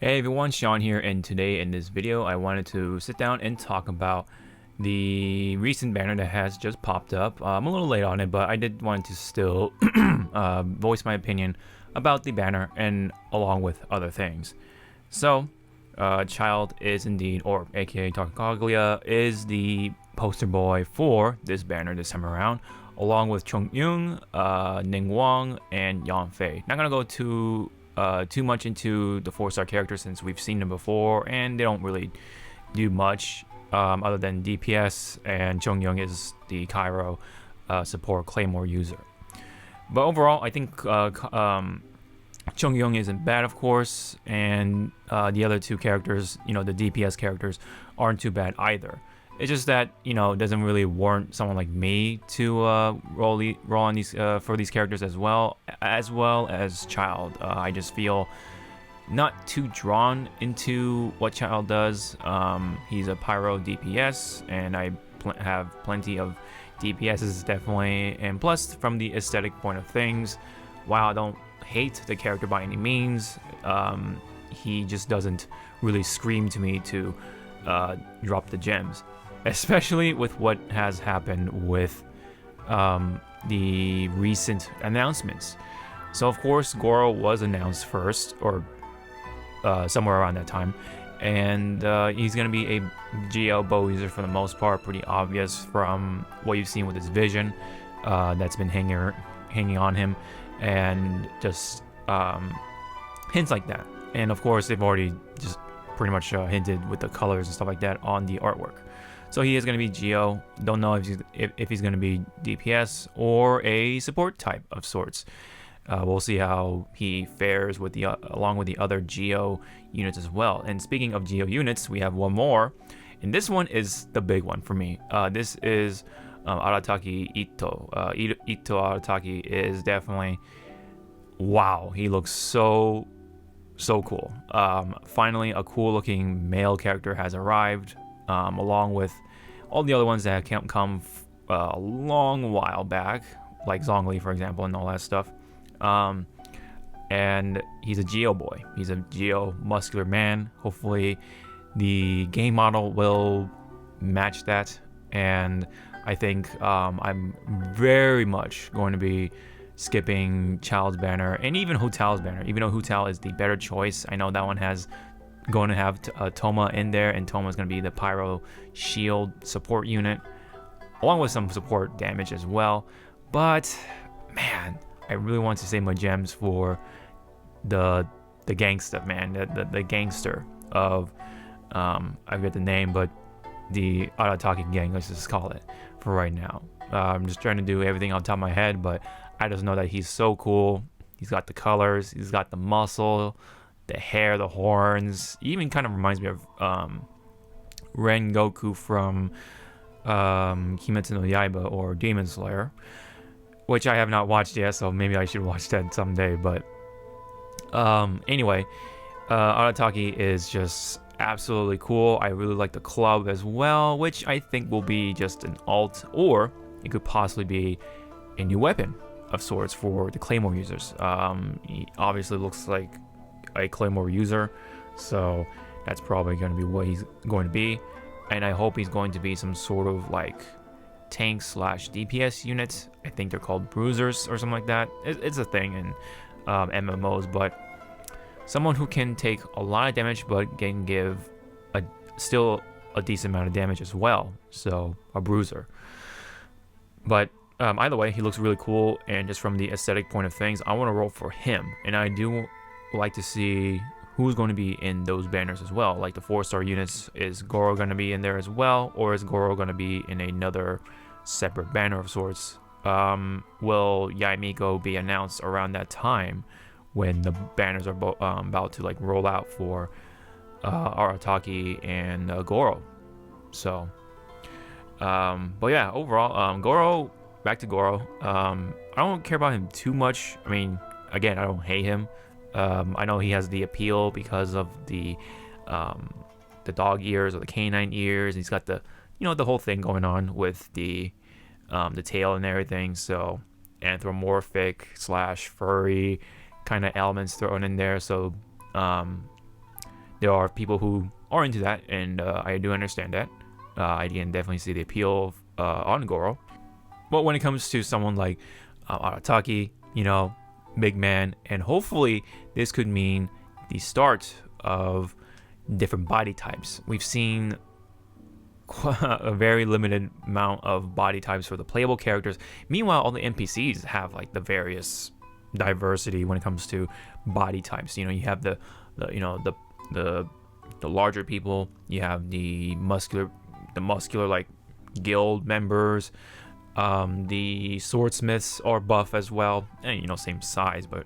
Hey everyone, Sean here, and today in this video I wanted to sit down and talk about the recent banner that has just popped up. I'm a little late on it, but I did want to still voice my opinion about the banner and along with other things. So, Childe is indeed, or aka Tarkaglia, is the poster boy for this banner this time around, along with Chongyun, Ningguang, and Yanfei. Not gonna go too much into the 4-star characters since we've seen them before and they don't really do much other than DPS, and Chongyun is the Cairo support Claymore user. But overall, I think Chongyun isn't bad, of course, and the other two characters, the DPS characters, aren't too bad either. It's just that it doesn't really warrant someone like me to roll on these for these characters as well as Childe. I just feel not too drawn into what Childe does. He's a pyro DPS, and I have plenty of DPSs definitely. And plus, from the aesthetic point of things, while I don't hate the character by any means, he just doesn't really scream to me to drop the gems. Especially with what has happened with the recent announcements. So of course Gorou was announced first, or somewhere around that time, and he's going to be a GL bow user for the most part, pretty obvious from what you've seen with his vision that's been hanging on him, and just hints like that. And of course they've already just pretty much hinted with the colors and stuff like that on the artwork. So he is going to be Geo. Don't know if he's going to be DPS or a support type of sorts. We'll see how he fares with along with the other Geo units as well. And speaking of Geo units, we have one more, and this one is the big one for me. This is Arataki Ito. Ito Arataki is definitely, wow. He looks so cool. Finally, a cool looking male character has arrived. Along with all the other ones that have come a long while back, like Zhongli, for example, and all that stuff. And he's a Geo boy. He's a Geo muscular man. Hopefully, the game model will match that. And I think I'm very much going to be skipping Childe's banner and even Hu Tao's banner, even though Hu Tao is the better choice. I know that one has going to have Toma in there, and Toma is going to be the pyro shield support unit along with some support damage as well. But man, I really want to save my gems for the gangsta, man, the gangster of I forget the name, but the Arataki gang, let's just call it for right now. I'm just trying to do everything on top of my head, but I just know that he's so cool. He's got the colors, he's got the muscle, the hair, the horns. He even kind of reminds me of Ren Goku from Kimetsu no Yaiba or Demon Slayer, which I have not watched yet, so maybe I should watch that someday. But anyway, Arataki is just absolutely cool. I really like the club as well, which I think will be just an alt, or it could possibly be a new weapon of sorts for the Claymore users. He obviously looks like a Claymore user, so that's probably going to be what he's going to be, and I hope he's going to be some sort of like tank / DPS unit. I think they're called bruisers or something like that. It's a thing in MMOs, but someone who can take a lot of damage but can give still a decent amount of damage as well, so a bruiser. But either way, he looks really cool, and just from the aesthetic point of things, I want to roll for him, and I do like to see who's going to be in those banners as well. Like the 4-star units, is Gorou going to be in there as well, or is Gorou going to be in another separate banner of sorts? Will Yaimiko be announced around that time when the banners are about to like roll out for Arataki and Gorou? So but yeah, overall, Gorou, back to Gorou, I don't care about him too much. I mean, again, I don't hate him. I know he has the appeal because of the dog ears or the canine ears. He's got the the whole thing going on with the tail and everything. So anthropomorphic / furry kind of elements thrown in there. So there are people who are into that, and I do understand that. I can definitely see the appeal on Gorou. But when it comes to someone like Arataki, big man, and hopefully this could mean the start of different body types. We've seen a very limited amount of body types for the playable characters. Meanwhile, all the NPCs have like the various diversity when it comes to body types. You have the larger people. You have the muscular like guild members. The swordsmiths are buff as well, and same size, but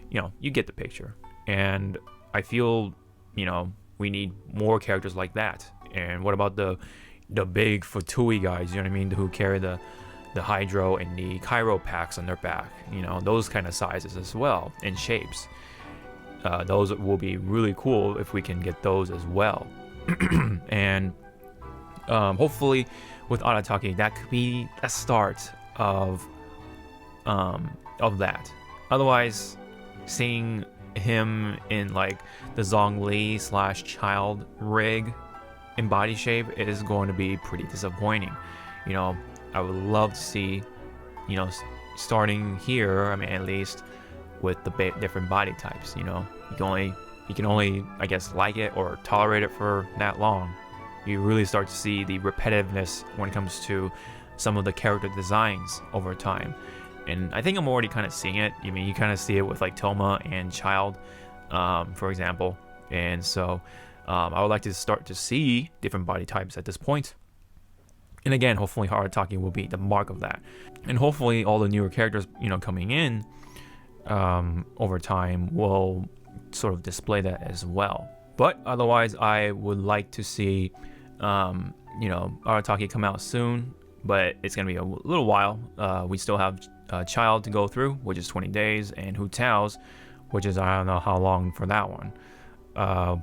you get the picture. And I feel we need more characters like that. And what about the big Fatui guys, who carry the Hydro and the Cairo packs on their back, those kind of sizes as well, and shapes. Those will be really cool if we can get those as well. And hopefully with Arataki, that could be a start of that. Otherwise, seeing him in like the Zhongli / Childe rig in body shape, it is going to be pretty disappointing. I would love to see, starting here, at least with the different body types. You can only, I guess, like it or tolerate it for that long. You really start to see the repetitiveness when it comes to some of the character designs over time. And I think I'm already kind of seeing it. You kind of see it with like Toma and Childe, for example. And so I would like to start to see different body types at this point. And again, hopefully Arataki will be the mark of that. And hopefully all the newer characters, coming in over time will sort of display that as well. But otherwise, I would like to see Arataki come out soon, but it's going to be a little while. We still have Childe to go through, which is 20 days, and Hu Tao's, which is, I don't know how long for that one.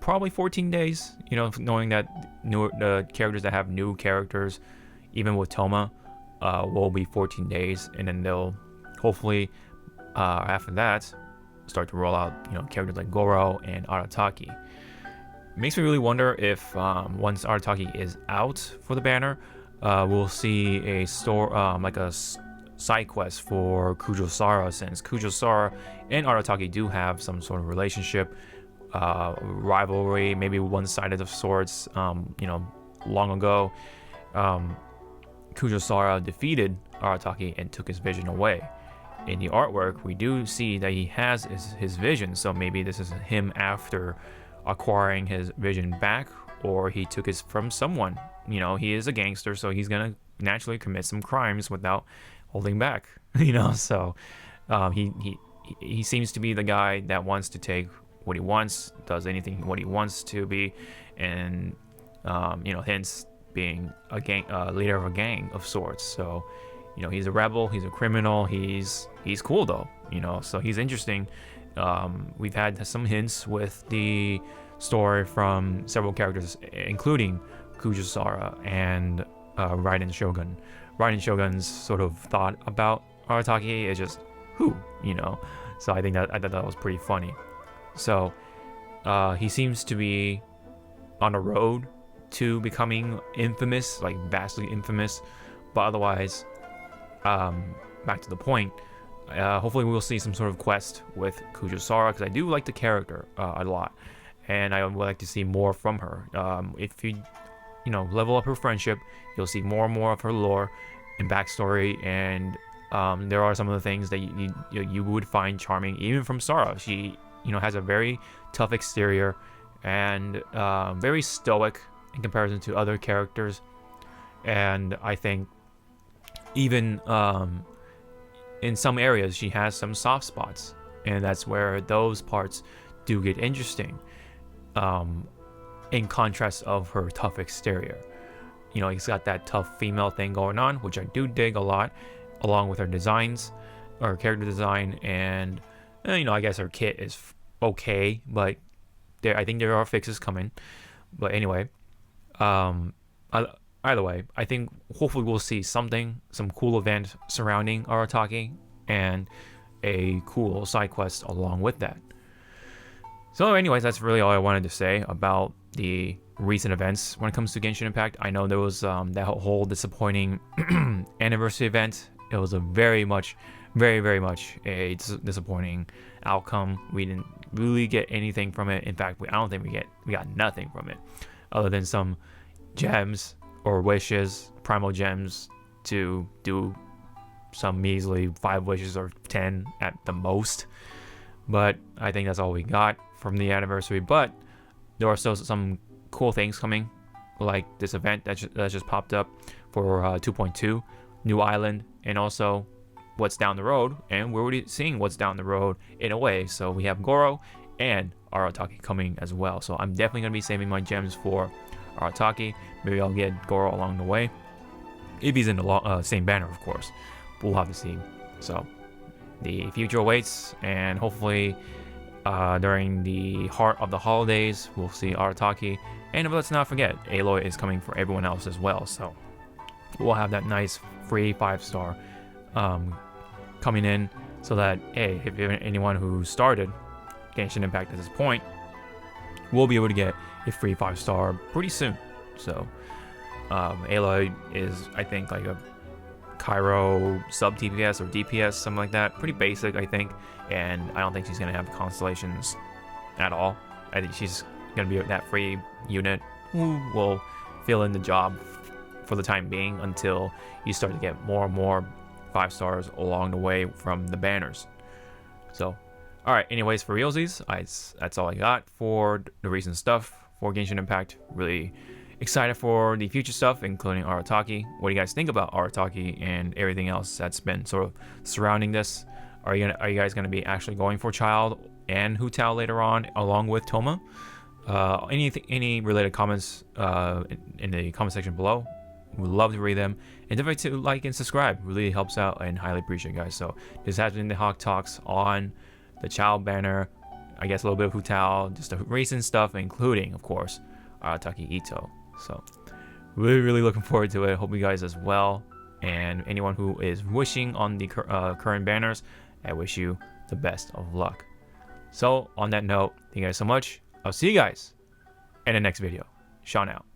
Probably 14 days, knowing that the characters that have new characters, even with Toma, will be 14 days, and then they'll hopefully, after that, start to roll out, characters like Gorou and Arataki. Makes me really wonder if once Arataki is out for the banner, we'll see a side quest for Kujosara, since Kujosara and Arataki do have some sort of relationship, rivalry, maybe one-sided of sorts. Long ago, Kujosara defeated Arataki and took his vision away. In the artwork, we do see that he has his vision, so maybe this is him after acquiring his vision back, or he took it from someone. He is a gangster, so he's gonna naturally commit some crimes without holding back. So he seems to be the guy that wants to take what he wants, does anything what he wants to be, and hence being a gang leader of a gang of sorts. So he's a rebel, he's a criminal, he's cool though, so he's interesting. We've had some hints with the story from several characters, including Kujosara and Raiden Shogun. Raiden Shogun's sort of thought about Arataki is just so I thought that was pretty funny. So he seems to be on a road to becoming infamous, like vastly infamous, but otherwise, back to the point, hopefully we'll see some sort of quest with Kujosara, because I do like the character a lot, and I would like to see more from her. If you level up her friendship, you'll see more and more of her lore and backstory, and there are some of the things that you would find charming even from Sara. She has a very tough exterior and very stoic in comparison to other characters, and I think even in some areas she has some soft spots, and that's where those parts do get interesting, in contrast of her tough exterior. It's got that tough female thing going on, which I do dig a lot, along with her designs, or character design, and I guess her kit is okay, but I think there are fixes coming. But anyway, either way, I think hopefully we'll see some cool event surrounding Arataki, and a cool side quest along with that. So anyways, that's really all I wanted to say about the recent events when it comes to Genshin Impact. I know there was that whole disappointing anniversary event. It was a very much a disappointing outcome. We didn't really get anything from it. In fact, I don't think we got nothing from it, other than some gems or wishes, primal gems, to do some measly 5 wishes or 10 at the most. But I think that's all we got from the anniversary. But there are still some cool things coming, like this event that just popped up for 2.2, new island, and also what's down the road. And we're already seeing what's down the road in a way. So we have Gorou and Arataki coming as well. So I'm definitely going to be saving my gems for Arataki. Maybe I'll get Gorou along the way, if he's in the same banner, of course. But we'll have to see. So the future awaits, and hopefully during the heart of the holidays, we'll see Arataki. And let's not forget, Aloy is coming for everyone else as well. So we'll have that nice free 5-star coming in, so that, hey, if anyone who started Genshin Impact at this point, we'll be able to get a free 5-star pretty soon. So Aloy is, I think, like a Cairo sub DPS or DPS, something like that. Pretty basic, I think, and I don't think she's gonna have constellations at all. I think she's gonna be that free unit who will fill in the job for the time being until you start to get more and more 5-stars along the way from the banners. So, alright, anyways, for realsies, that's all I got for the recent stuff for Genshin Impact. Really excited for the future stuff, including Arataki. What do you guys think about Arataki and everything else that's been sort of surrounding this? Are you guys gonna be actually going for Childe and Hu Tao later on, along with Thoma? Any related comments in the comment section below? We'd love to read them, and don't forget to like and subscribe. Really helps out, and highly appreciate it, guys. So this has been the Hawke Talks on the Childe banner. I guess a little bit of Hu Tao, just the recent stuff, including, of course, Arataki Ito. So really looking forward to it. Hope you guys as well. And anyone who is wishing on the current banners, I wish you the best of luck. So on that note, thank you guys so much. I'll see you guys in the next video. Sean out.